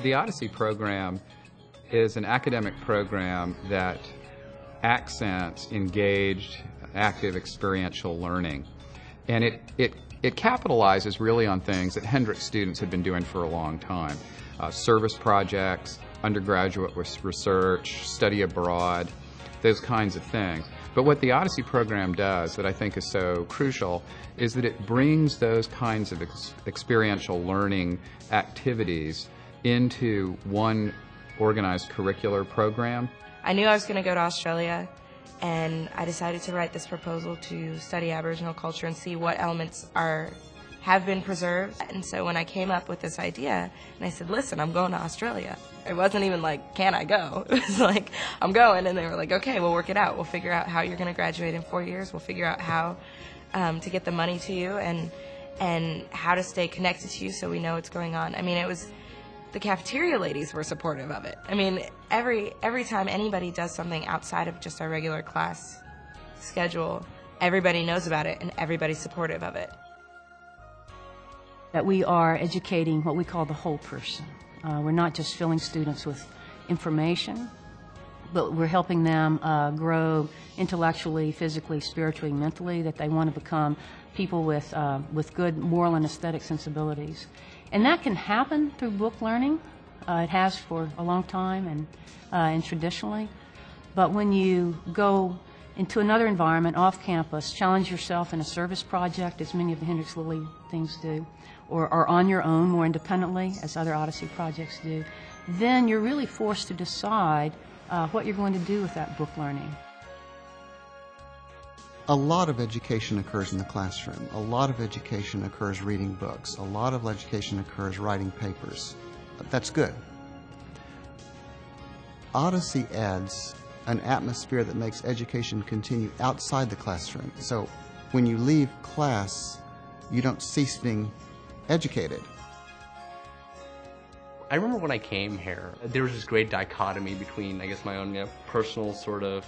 The Odyssey program is an academic program that accents engaged, active, experiential learning. And it capitalizes really on things that Hendrix students had been doing for a long time. Service projects, undergraduate research, study abroad, those kinds of things. But what the Odyssey program does that I think is so crucial is that it brings those kinds of experiential learning activities into one organized curricular program. I knew I was going to go to Australia, and I decided to write this proposal to study Aboriginal culture and see what elements have been preserved. And so when I came up with this idea, and I said, listen, I'm going to Australia. It wasn't even like, can I go? It was like, I'm going. And they were like, okay, we'll work it out. We'll figure out how you're going to graduate in 4 years. We'll figure out how to get the money to you and how to stay connected to you so we know what's going on. I mean, the cafeteria ladies were supportive of it. I mean, every time anybody does something outside of just our regular class schedule, everybody knows about it and everybody's supportive of it. That we are educating what we call the whole person. We're not just filling students with information, but we're helping them grow intellectually, physically, spiritually, mentally, that they want to become people with good moral and aesthetic sensibilities. And that can happen through book learning. It has for a long time and traditionally. But when you go into another environment off campus, challenge yourself in a service project, as many of the Hendrix Lilly things do, or on your own more independently, as other Odyssey projects do, then you're really forced to decide what you're going to do with that book learning. A lot of education occurs in the classroom. A lot of education occurs reading books. A lot of education occurs writing papers. That's good. Odyssey adds an atmosphere that makes education continue outside the classroom. So when you leave class, you don't cease being educated. I remember when I came here, there was this great dichotomy between, I guess, my own personal sort of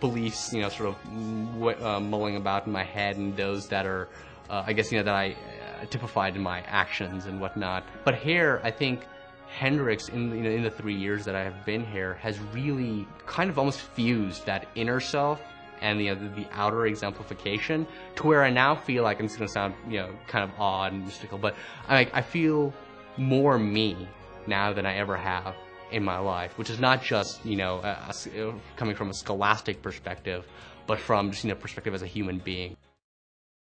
beliefs, sort of mulling about in my head, and those that are, I guess, that I typified in my actions and whatnot. But here, I think Hendrix, in the 3 years that I have been here, has really kind of almost fused that inner self and the outer exemplification to where I now feel like, and it's going to sound kind of odd and mystical, but I feel more me now than I ever have in my life, which is not just coming from a scholastic perspective, but from just perspective as a human being.